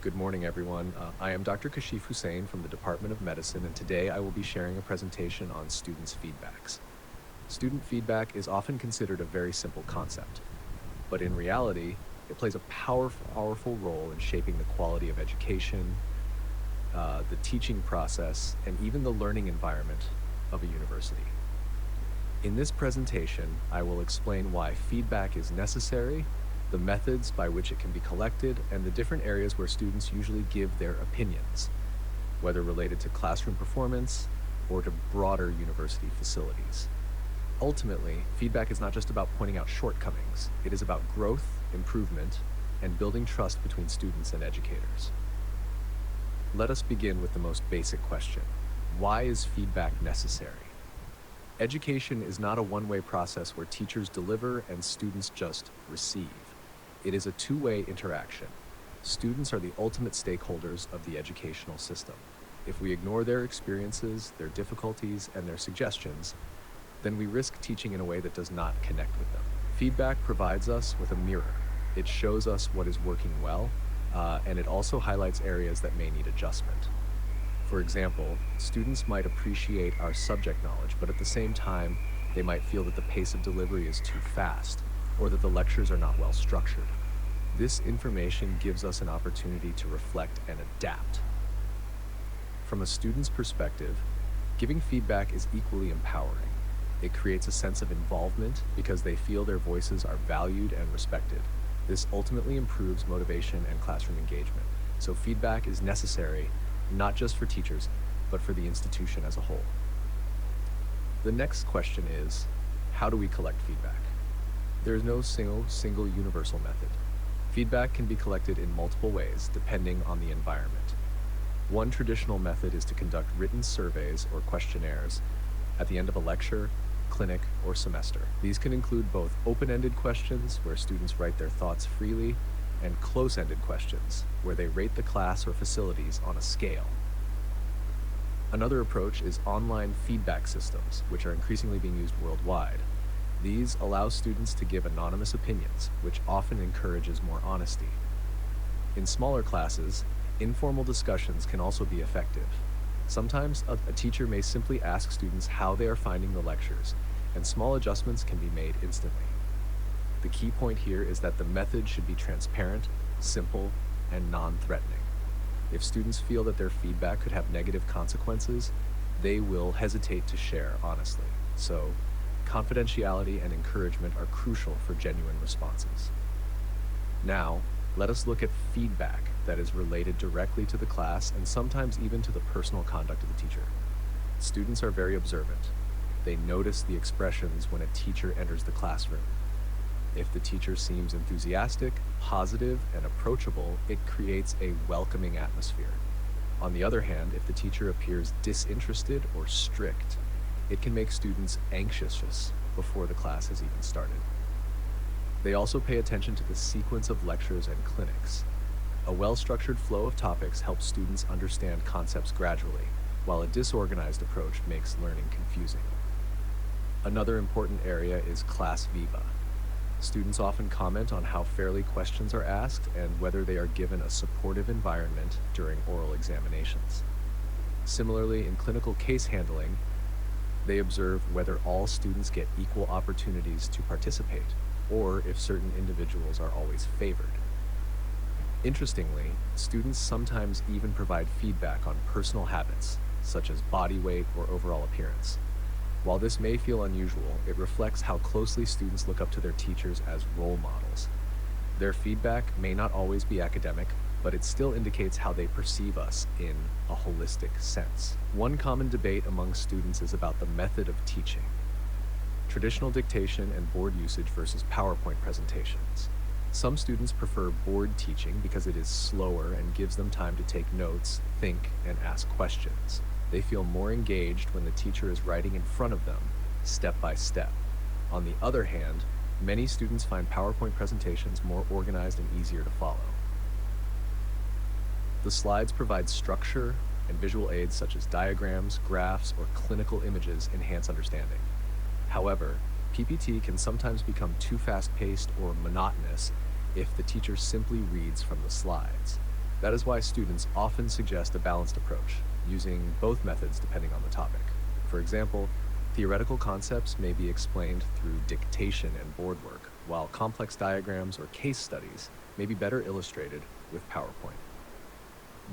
Good morning, everyone. I am Dr. Kashif Hussain from the Department of Medicine, and today I will be sharing a presentation on students' feedbacks. Student feedback is often considered a very simple concept, but in reality, it plays a powerful role in shaping the quality of education, the teaching process, and even the learning environment of a university. In this presentation, I will explain why feedback is necessary, the methods by which it can be collected, and the different areas where students usually give their opinions, whether related to classroom performance or to broader university facilities. Ultimately, feedback is not just about pointing out shortcomings. It is about growth, improvement, and building trust between students and educators. Let us begin with the most basic question. Why is feedback necessary? Education is not a one-way process where teachers deliver and students just receive. It is a two-way interaction. Students are the ultimate stakeholders of the educational system. If we ignore their experiences, their difficulties, and their suggestions, then we risk teaching in a way that does not connect with them. Feedback provides us with a mirror. It shows us what is working well, and it also highlights areas that may need adjustment. For example, students might appreciate our subject knowledge, but at the same time, they might feel that the pace of delivery is too fast, or that the lectures are not well structured. This information gives us an opportunity to reflect and adapt. From a student's perspective, giving feedback is equally empowering. It creates a sense of involvement because they feel their voices are valued and respected. This ultimately improves motivation and classroom engagement. So feedback is necessary, not just for teachers, but for the institution as a whole. The next question is, how do we collect feedback? There is no single universal method. Feedback can be collected in multiple ways, depending on the environment. One traditional method is to conduct written surveys or questionnaires at the end of a lecture, clinic, or semester. These can include both open-ended questions, where students write their thoughts freely, and close-ended questions, where they rate the class or facilities on a scale. Another approach is online feedback systems, which are increasingly being used worldwide. These allow students to give anonymous opinions, which often encourages more honesty. In smaller classes, informal discussions can also be effective. Sometimes a teacher may simply ask students how they are finding the lectures, and small adjustments can be made instantly. The key point here is that the method should be transparent, simple, and non-threatening. If students feel that their feedback could have negative consequences, they will hesitate to share honestly. So, confidentiality and encouragement are crucial for genuine responses. Now, let us look at feedback that is related directly to the class and sometimes even to the personal conduct of the teacher. Students are very observant. They notice the expressions when a teacher enters the classroom. If the teacher seems enthusiastic, positive, and approachable, it creates a welcoming atmosphere. On the other hand, if the teacher appears disinterested or strict, it can make students anxious before the class has even started. They also pay attention to the sequence of lectures and clinics. A well-structured flow of topics helps students understand concepts gradually, while a disorganized approach makes learning confusing. Another important area is class viva. Students often comment on how fairly questions are asked and whether they are given a supportive environment during oral examinations. Similarly, in clinical case handling, they observe whether all students get equal opportunities to participate, or if certain individuals are always favored. Interestingly, students sometimes even provide feedback on personal habits, such as body weight or overall appearance. While this may feel unusual, it reflects how closely students look up to their teachers as role models. Their feedback may not always be academic, but it still indicates how they perceive us in a holistic sense. One common debate among students is about the method of teaching. Traditional dictation and board usage versus PowerPoint presentations. Some students prefer board teaching because it is slower and gives them time to take notes, think, and ask questions. They feel more engaged when the teacher is writing in front of them, step by step. On the other hand, many students find PowerPoint presentations more organized and easier to follow. The slides provide structure, and visual aids such as diagrams, graphs, or clinical images enhance understanding. However, PPT can sometimes become too fast-paced or monotonous if the teacher simply reads from the slides. That is why students often suggest a balanced approach, using both methods depending on the topic. For example, theoretical concepts may be explained through dictation and board work, while complex diagrams or case studies may be better illustrated with PowerPoint.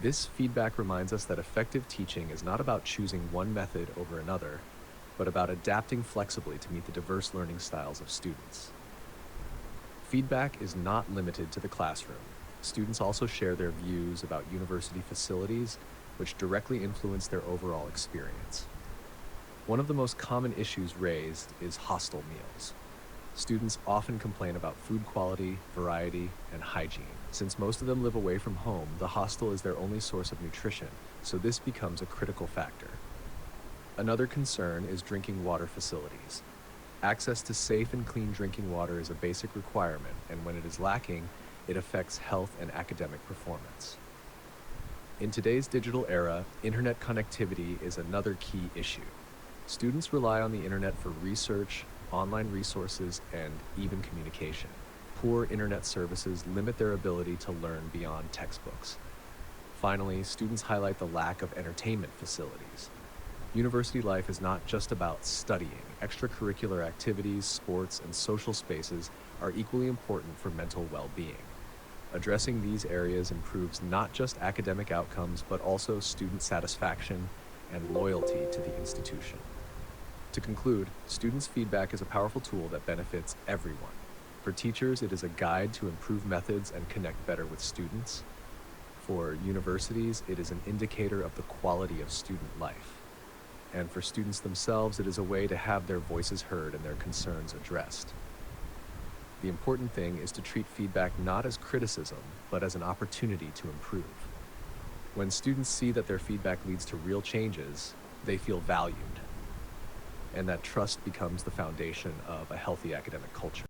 This feedback reminds us that effective teaching is not about choosing one method over another, but about adapting flexibly to meet the diverse learning styles of students. Feedback is not limited to the classroom. Students also share their views about university facilities, which directly influence their overall experience. One of the most common issues raised is hostel meals. Students often complain about food quality, variety, and hygiene. Since most of them live away from home, the hostel is their only source of nutrition, so this becomes a critical factor. Another concern is drinking water facilities. Access to safe and clean drinking water is a basic requirement, and when it is lacking, it affects health and academic performance. In today's digital era, internet connectivity is another key issue. Students rely on the internet for research, online resources, and even communication. Poor internet services limit their ability to learn beyond textbooks. Finally, students highlight the lack of entertainment facilities. University life is not just about studying. Extracurricular activities, sports, and social spaces are equally important for mental well-being. Addressing these areas improves not just academic outcomes, but also student satisfaction and loyalty to the institution. To conclude, students' feedback is a powerful tool that benefits everyone. For teachers, it is a guide to improve methods and connect better with students. For universities, it is an indicator of the quality of student life. And for students themselves, it is a way to have their voices heard and their concerns addressed. The important thing is to treat feedback not as criticism, but as an opportunity to improve. When students see that their feedback leads to real changes, they feel valued, and that trust becomes the foundation of a healthy academic culture.